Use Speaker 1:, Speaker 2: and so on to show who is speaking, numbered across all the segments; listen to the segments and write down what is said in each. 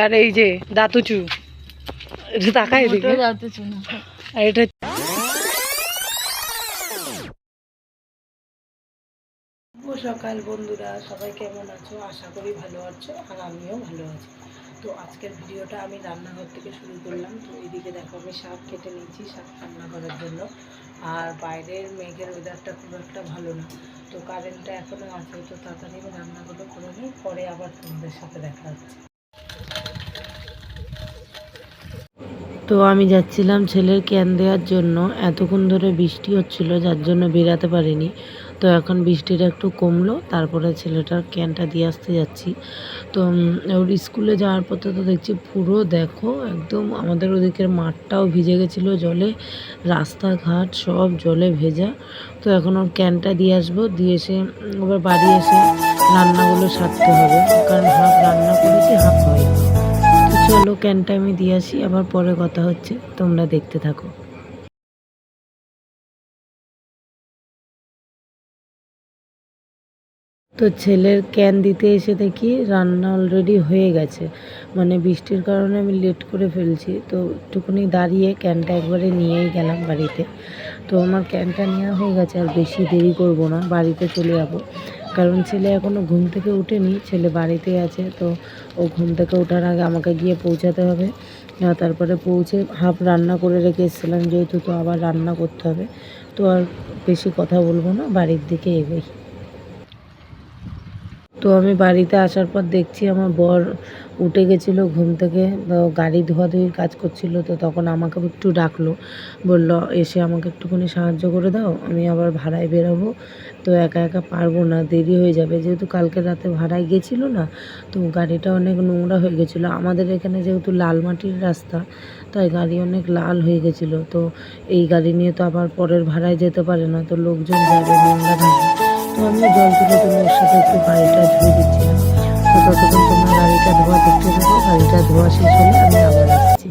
Speaker 1: আর এই যে দাতুচু, এটা তাকাই দিকে
Speaker 2: দাতুচু না,
Speaker 1: আর এটা সকাল। বন্ধুরা সবাই কেমন আছো? আশা করি ভালো আছো, আর আমিও ভালো আছি। তো আজকের ভিডিওটা আমি রান্নাঘর থেকে শুরু করলাম। তো এইদিকে দেখো আমি শাক কেটে নিয়েছি শাক রান্না করার জন্য। আর বাইরের মেঘের ওয়েদারটা খুব একটা ভালো না, তো কারেন্টটা এখনও আছে। তো তাড়াতাড়ি আমি রান্নাগুলো করে নিই, পরে আবার তোমাদের সাথে দেখা হচ্ছে। তো আমি যাচ্ছিলাম ছেলের ক্যান দেওয়ার জন্য। এতক্ষণ ধরে বৃষ্টি হচ্ছিল, যার জন্য বেরাতে পারিনি। তো এখন বৃষ্টিটা একটু কমলো, তারপরে ছেলেটার ক্যানটা দিয়ে আসতে যাচ্ছি। তো ওর স্কুলে যাওয়ার পথে তো দেখছি পুরো দেখো একদম আমাদের ওদিকের মাঠটাও ভিজে গেছিলো জলে, রাস্তাঘাট সব জলে ভেজা। তো এখন ওর ক্যানটা দিয়ে আসবো, দিয়ে এসে আবার বাড়ি এসে রান্নাগুলো সারতে হবে, কারণ হাফ রান্না করেছি হাফ হয়নি। তো চলো ক্যানটা আমি দিয়ে আসি, আবার পরে কথা হচ্ছে, তোমরা দেখতে থাকো। তো ছেলের ক্যান দিতে এসে দেখি রান্না অলরেডি হয়ে গেছে, মানে বৃষ্টির কারণে আমি লেট করে ফেলছি। তো একটুখানি দাঁড়িয়ে ক্যানটা একবারে নিয়েই গেলাম বাড়িতে। তো আমার ক্যানটা নেওয়া হয়ে গেছে, আর বেশি দেরি করব না, বাড়িতে চলে যাব। কারণ ছেলে এখনও ঘুম থেকে ওঠেনি, ছেলে বাড়িতেই আছে। তো ও ঘুম থেকে ওঠার আগে আমাকে গিয়ে পৌঁছাতে হবে। তারপরে পৌঁছে হাফ রান্না করে রেখে এসেছিলাম যেহেতু, তো আবার রান্না করতে হবে। তো আর বেশি কথা বলবো না, বাড়ির দিকে এগোই। তো আমি বাড়িতে আসার পর দেখছি আমার বর উঠে গেছিলো ঘুম থেকে, গাড়ি ধোয়াধুয়ির কাজ করছিল। তো তখন আমাকে একটু ডাকলো, বলল এসে আমাকে একটুখানি সাহায্য করে দাও, আমি আবার ভাড়ায় বেরোবো। তো একা একা পারবো না, দেরি হয়ে যাবে, যেহেতু কালকে রাতে ভাড়ায় গেছিলো না। তো গাড়িটা অনেক নোংরা হয়ে গেছিলো, আমাদের এখানে যেহেতু লাল মাটির রাস্তা, তাই গাড়ি অনেক লাল হয়ে গেছিলো। তো এই গাড়ি নিয়ে তো আবার পরের ভাড়ায় যেতে পারে না, তো লোকজন যাবে, নোংরা থাকবে। তো আমি জল তুলে তুলে ওর সাথে একটু গাড়িটা ধুয়ে দিচ্ছিলাম। তো ততক্ষণ তোমরা গাড়িটা ধোয়া দেখতে থাকো, গাড়িটা ধোয়া শেষ হলে আমি আবার আসছি।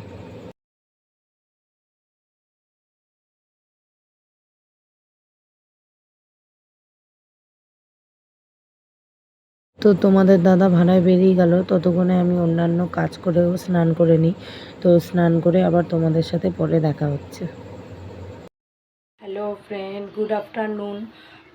Speaker 1: তো তোমাদের দাদা ভাড়ায় বেরিয়ে গেল, ততক্ষণে আমি অন্যান্য কাজ করেও স্নান করে নিই। তো স্নান করে আবার তোমাদের সাথে পরে দেখা হচ্ছে। Hello friend, good afternoon.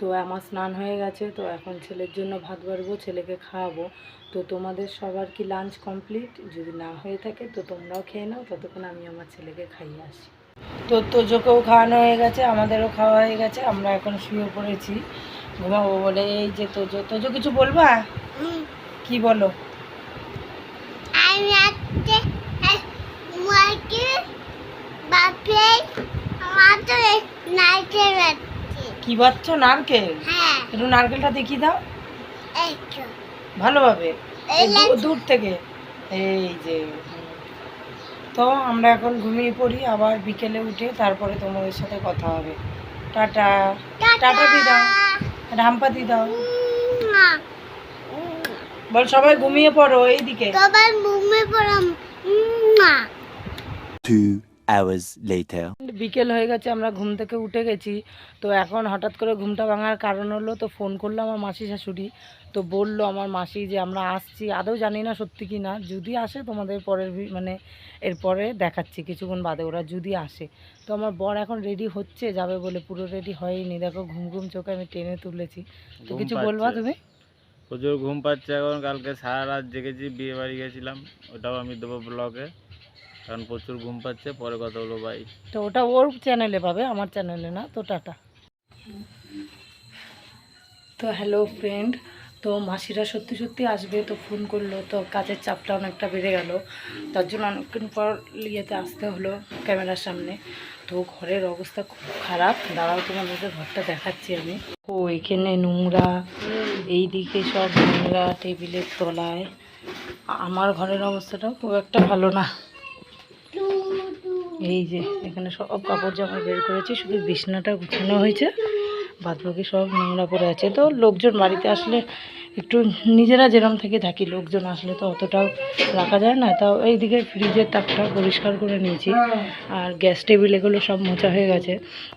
Speaker 1: তো আমার স্নান হয়ে গেছে, তো এখন ছেলের জন্য ভাত বাড়বো, ছেলেকে খাওয়াবো। তো তোমাদের সবার কি লাঞ্চ কমপ্লিট? যদি না হয়ে থাকে তো তোমরাও খেয়ে নাও, ততক্ষণ আমি আমার ছেলেকে খাইয়ে আসি। তো তোজোকেও খাওয়ানো হয়ে গেছে, আমাদেরও খাওয়া হয়ে গেছে, আমরা এখন শুয়ে পড়েছি ঘুমাবো বলে। এই যে তোজো, তোজো কিছু বলবা? কি বলো? কি বাচ্চ? নারকেল? একটু নারকেলটা দেখিয়ে দাও ভালোভাবে, দূর থেকে। এই যে, তো আমরা এখন ঘুমিয়ে পড়ি, আবার বিকেলে উঠে তারপরে তোমাদের সাথে কথা হবে। টাটা। টাটা দি দাও, রাম্পা দি দাও, বল সবাই ঘুমিয়ে পড়ো। এইদিকে সবাই ঘুমিয়ে পড়ো। 2 hours later বিকেল হয়ে গেছে, আমরা ঘুম থেকে উঠে গেছি। তো এখন হঠাৎ করে ঘুমটা ভাঙার কারণ হলো, তো ফোন করলো আমার মাসি শাশুড়ি। তো বললো আমার মাসি যে আমরা আসছি, আদৌ জানি না সত্যি কি না, যদি আসে তোমাদের পরের মানে এরপরে দেখাচ্ছি কিছুক্ষণ বাদে, ওরা যদি আসে। তো আমার বর এখন রেডি হচ্ছে যাবে বলে, পুরো রেডি হয়নি, দেখো ঘুম ঘুম চোখে আমি টেনে তুলেছি। তো কিছু বলবা তুমি?
Speaker 3: প্রচুর ঘুম পাচ্ছে এখন, কালকে সারা রাত জেগেছি, বিয়ে বাড়ি গেছিলাম, ওটাও আমি দেবো ব্লগে, কারণ প্রচুর ঘুম পাচ্ছে। পরে কথা হলো ভাই।
Speaker 1: তো ওটা ওর চ্যানেলে পাবে, আমার চ্যানেলে না। তো টাটা। তো হ্যালো ফ্রেন্ড, তো মাসিরা সত্যি সত্যি আসবে, তো ফোন করলো। তো কাজের চাপটা অনেকটা বেড়ে গেল, তার জন্য অনেকক্ষণ পর ইয়েতে আসতে হলো ক্যামেরার সামনে। তো ঘরের অবস্থা খুব খারাপ, দাঁড়াও তোমাদের ঘরটা দেখাচ্ছি আমি। ও এখানে নোংরা, এই দিকে সব নোংরা, টেবিলের তলায়। আমার ঘরের অবস্থাটাও খুব একটা ভালো না। এই যে এখানে সব কাপড় জামা বের করেছি, শুধু বিছনাটা গুছানো হয়েছে, বাদবাকি সব নোংরা পড়ে আছে। তো লোকজন বাড়িতে আসলে একটু নিজেরা যেরম থেকে থাকি, লোকজন আসলে তো অতটাও রাখা যায় না। তাও এইদিকে ফ্রিজের তাকটা পরিষ্কার করে নিয়েছি, আর গ্যাস টেবিল এগুলো সব মোছা হয়ে গেছে।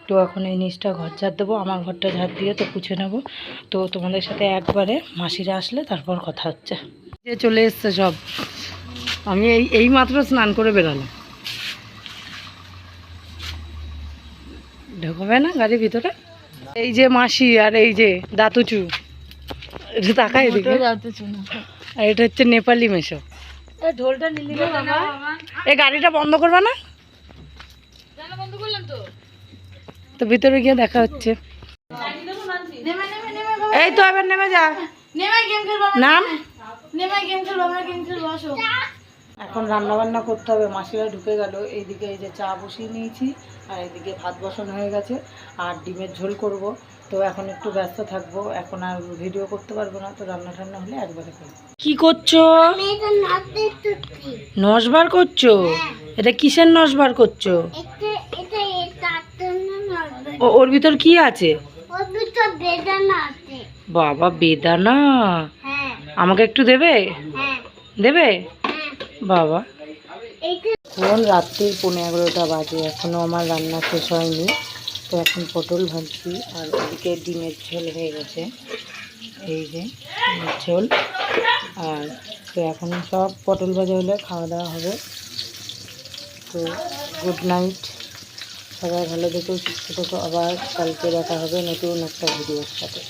Speaker 1: তো এখন এই নিচটা ঘর ঝাড় দেবো, আমার ঘরটা ঝাড় দিয়ে তো পুছে নেবো। তো তোমাদের সাথে একবারে মাসিরা আসলে তারপর কথা হচ্ছে। যে চলে এসছে সব, আমি এই মাত্র স্নান করে বেরোলাম। ঢোকাবে না গাড়ির ভিতরে? এই যে মাসি আর এই যে দাতুচু, এটা তাকাই এদিকে। আর এটা হচ্ছে নেপালি মেশো। ঢোলটা নিলি না বাবা? এই গাড়িটা বন্ধ করবা না? বন্ধ করলাম তো ভিতরে গিয়ে দেখা হচ্ছে। এই তো এবার নেমে যা। নাম এখন রান্না বান্না করতে হবে। মাসিরা ঢুকে গেল। এইদিকে এই যে চা বসিয়ে নিয়েছি, আর এইদিকে ভাত বসানো হয়ে গেছে, আর ডিমের ঝোল করব। তো এখন একটু ব্যস্ত থাকবো, এখন আর ভিডিও করতে পারবো না। তো রান্না টান্না হলে একবারে করবো। কি করছো? নসবার করছো? এটা কিসের নসবার করছো? ওর ভিতর কি আছে? বাবা বেদানা, আমাকে একটু দেবে? দেবে বাবা। এখন রাত্রির 11:15 বাজে, এখনো আমার রান্না শেষ হয়নি। তো এখন পটল ভাজছি, আর ওদিকে ডিমের ঝোল হয়ে গেছে। এই যে ডিমের ঝোল। আর তো এখন সব পটল ভাজা হলে খাওয়া দাওয়া হবে। তো গুড নাইট, সবাই ভালো থেকো, সুস্থ থেকো। আবার কালকে দেখা হবে নতুন একটা ভিডিওর সাথে।